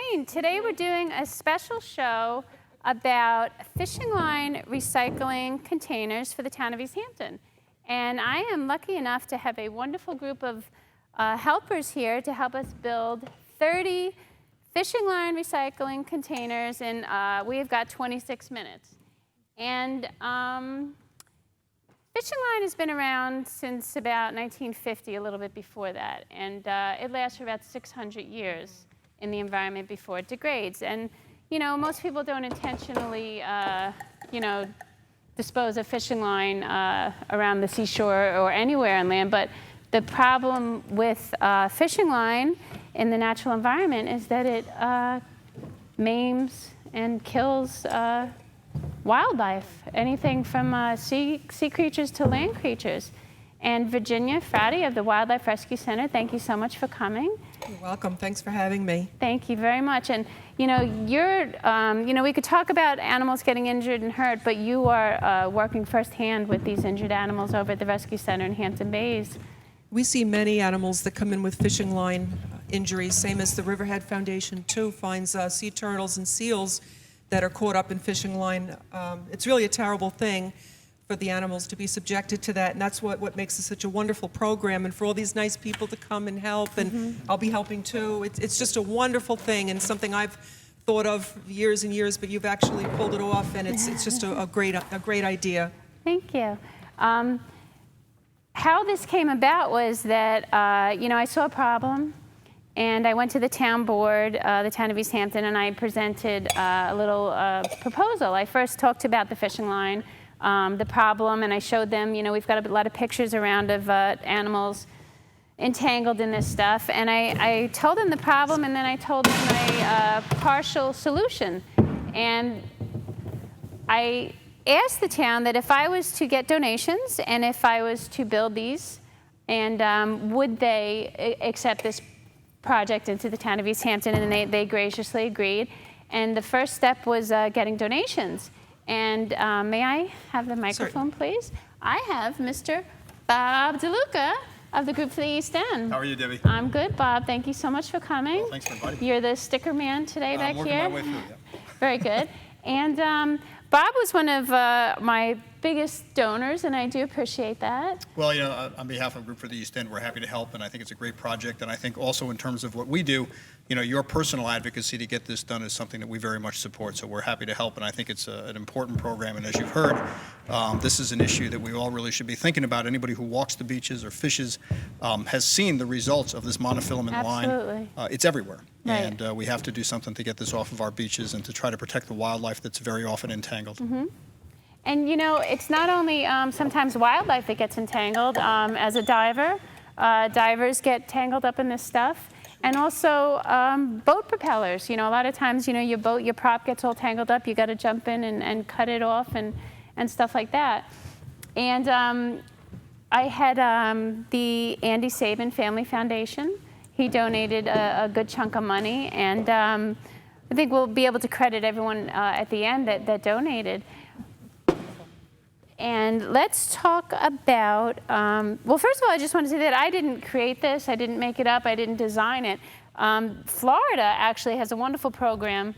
Christine. Today we're doing a special show about fishing line recycling containers for the town of East Hampton. And I am lucky enough to have a wonderful group of helpers here to help us build 30 fishing line recycling containers, and we've got 26 minutes. And fishing line has been around since about 1950, a little bit before that, and it lasts for about 600 years in the environment before it degrades. And you know, most people don't intentionally, dispose of fishing line around the seashore or anywhere on land, but the problem with fishing line in the natural environment is that it maims and kills wildlife, anything from sea creatures to land creatures. And Virginia Frati of the Wildlife Rescue Center, thank you so much for coming. You're welcome. Thanks for having me. Thank you very much. And you know, we could talk about animals getting injured and hurt, but you are working firsthand with these injured animals over at the Rescue Center in Hampton Bays. We see many animals that come in with fishing line injuries, same as the Riverhead Foundation too finds sea turtles and seals that are caught up in fishing line. It's really a terrible thing for the animals to be subjected to that, and that's what makes it such a wonderful program, and for all these nice people to come and help, and I'll be helping too. It's just a wonderful thing, and something I've thought of years and years, but you've actually pulled it off, and it's just a great idea. Thank you. How this came about was that I saw a problem, and I went to the town board, the town of East Hampton, and I presented a little proposal. I first talked about the fishing line, the problem, and I showed them, we've got a lot of pictures around of animals entangled in this stuff, and I told them the problem, and then I told them a partial solution. And I asked the town that if I was to get donations and if I was to build these, and would they accept this project into the town of East Hampton, and they graciously agreed. And the first step was getting donations. And may I have the microphone, please? I have Mr. Bob DeLuca of the Group for the East End. How are you, Debbie? I'm good, Bob. Thank you so much for coming. Well, thanks for inviting me. You're the sticker man today back here. I'm working my way through, yeah. Very good. And Bob was one of my biggest donors, and I do appreciate that. Well, on behalf of Group for the East End, we're happy to help, and I think it's a great project. And I think also in terms of what we do, your personal advocacy to get this done is something that we very much support. So we're happy to help, and I think it's an important program. And as you've heard, this is an issue that we all really should be thinking about. Anybody who walks the beaches or fishes has seen the results of this monofilament line. Absolutely. It's everywhere. Right. And we have to do something to get this off of our beaches and to try to protect the wildlife that's very often entangled. Mm-hmm. And it's not only sometimes wildlife that gets entangled. As a diver, divers get tangled up in this stuff. And also boat propellers. A lot of times, your prop gets all tangled up. You got to jump in and cut it off and stuff like that. And I had the Andy Sabin Family Foundation. He donated a good chunk of money, and I think we'll be able to credit everyone at the end that donated. And let's talk about, well, first of all, I just want to say that I didn't create this. I didn't make it up. I didn't design it. Florida actually has a wonderful program,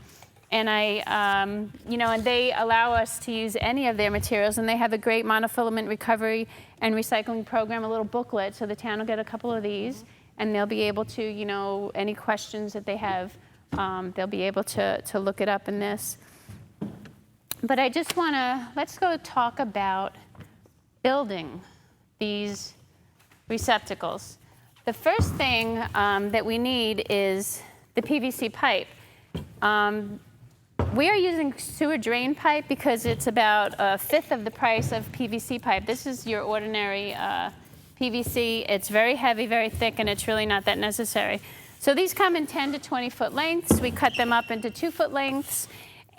and and they allow us to use any of their materials, and they have a great monofilament recovery and recycling program, a little booklet, so the town will get a couple of these, and they'll be able to, any questions that they have, they'll be able to look it up in this. But I just want to, let's go talk about building these receptacles. The first thing that we need is the PVC pipe. We are using sewer drain pipe because it's about a fifth of the price of PVC pipe. This is your ordinary PVC. It's very heavy, very thick, and it's really not that necessary. So these come in 10 to 20 foot lengths. We cut them up into 2 foot lengths.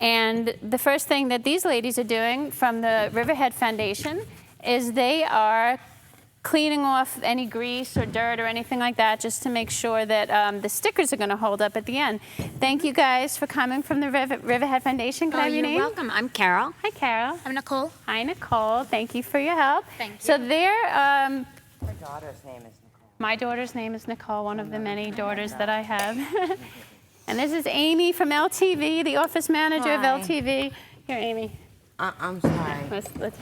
And the first thing that these ladies are doing from the Riverhead Foundation is they are cleaning off any grease or dirt or anything like that, just to make sure that the stickers are going to hold up at the end. Thank you guys for coming from the Riverhead Foundation. Can I have your name? You're welcome. I'm Carol. Hi, Carol. I'm Nicole. Hi, Nicole. Thank you for your help. Thank you. So they're Her daughter's name is Nicole. my daughter's name is Nicole, one of the many daughters that I have. And this is Amy from LTV, the office manager of Hi. LTV. Here, Amy. I'm sorry.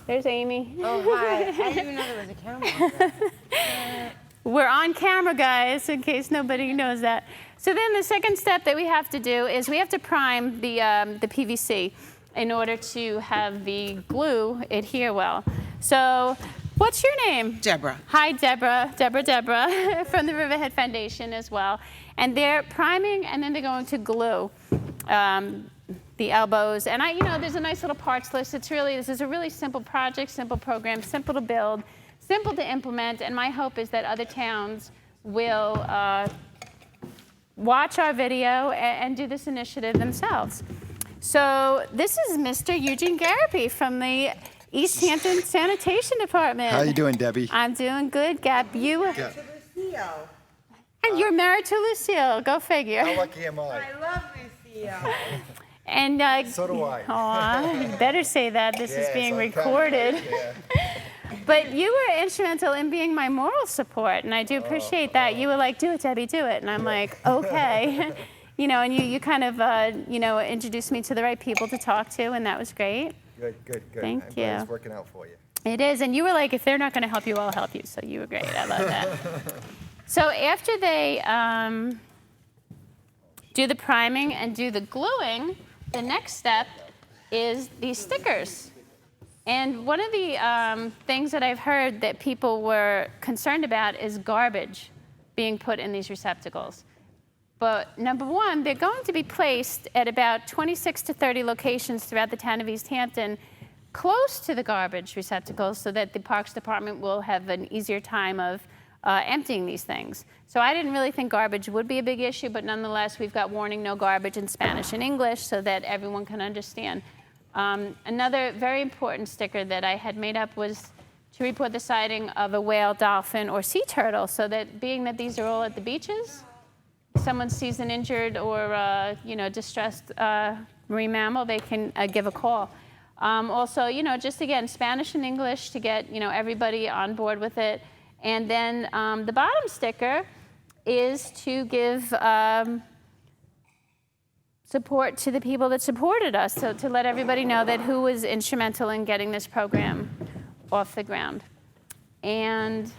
There's Amy. Oh, hi. I didn't even know there was a camera. We're on camera, guys, in case nobody knows that. So then the second step that we have to do is we have to prime the PVC in order to have the glue adhere well. So what's your name? Deborah. Hi, Deborah. Deborah from the Riverhead Foundation as well. And they're priming, and then they're going to glue the elbows. And there's a nice little parts list. This is a really simple project, simple program, simple to build, simple to implement. And my hope is that other towns will watch our video and do this initiative themselves. So this is Mr. Eugene Garapi from the East Hampton Sanitation Department. How you doing, Debbie? I'm doing good, Gap. You? Yeah. And you're married to Lucille. Go figure. How lucky am I? I love Lucille. And So do I. aw, you better say that. This is Yeah, being it's on camera. recorded. Yeah. But you were instrumental in being my moral support, and I do appreciate that. You were like, "Do it, Debbie, do it," and I'm like, "Okay." And you kind of introduced me to the right people to talk to, and that was great. Good. Thank I'm glad you. it's working out for you. It is, and you were like, if they're not going to help you, I'll help you. So you were great. I love that. So after they do the priming and do the gluing, the next step is these stickers. And one of the things that I've heard that people were concerned about is garbage being put in these receptacles. But number one, they're going to be placed at about 26 to 30 locations throughout the town of East Hampton, close to the garbage receptacles, so that the Parks Department will have an easier time of emptying these things. So I didn't really think garbage would be a big issue, but nonetheless, we've got warning no garbage in Spanish and English so that everyone can understand. Another very important sticker that I had made up was to report the sighting of a whale, dolphin, or sea turtle, so that being that these are all at the beaches, someone sees an injured or distressed marine mammal, they can give a call. Also, just again, Spanish and English to get everybody on board with it. And then the bottom sticker is to give support to the people that supported us, so to let everybody know that who was instrumental in getting this program off the ground. And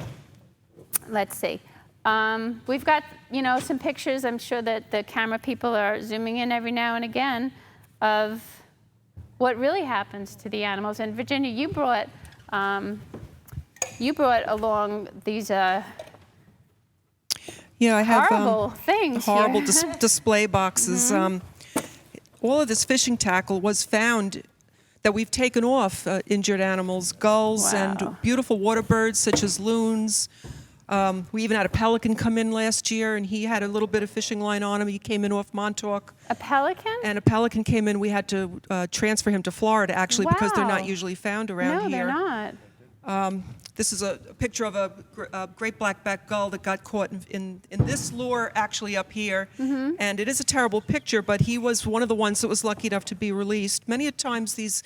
let's see. We've got, some pictures. I'm sure that the camera people are zooming in every now and again of what really happens to the animals. And Virginia, you brought along these Yeah, I have horrible things horrible here. display boxes. All of this fishing tackle was found that we've taken off injured animals, gulls, Wow. and beautiful water birds such as loons. We even had a pelican come in last year, and he had a little bit of fishing line on him. He came in off Montauk. A pelican? And a pelican came in. We had to transfer him to Florida, actually, because they're not Wow. usually found around No, here. they're not. This is a picture of a great black-backed gull that got caught in this lure, actually up here. And it is a terrible picture, but he was one of the ones that was lucky enough to be released. Many a times these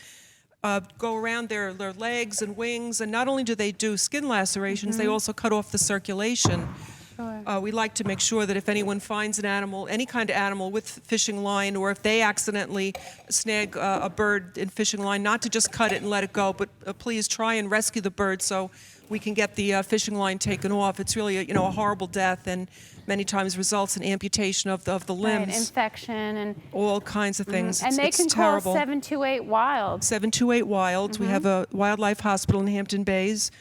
go around their legs and wings, and not only do they do skin lacerations, they also cut off the circulation. Sure. We like to make sure that if anyone finds an animal, any kind of animal with fishing line, or if they accidentally snag a bird in fishing line, not to just cut it and let it go, but please try and rescue the bird so we can get the fishing line taken off. It's really a horrible death, and many times results in amputation of the limbs. Right, infection and All kinds of things. and they it's can terrible. call 728 Wild. 728 Wild. We have a wildlife hospital in Hampton Bays.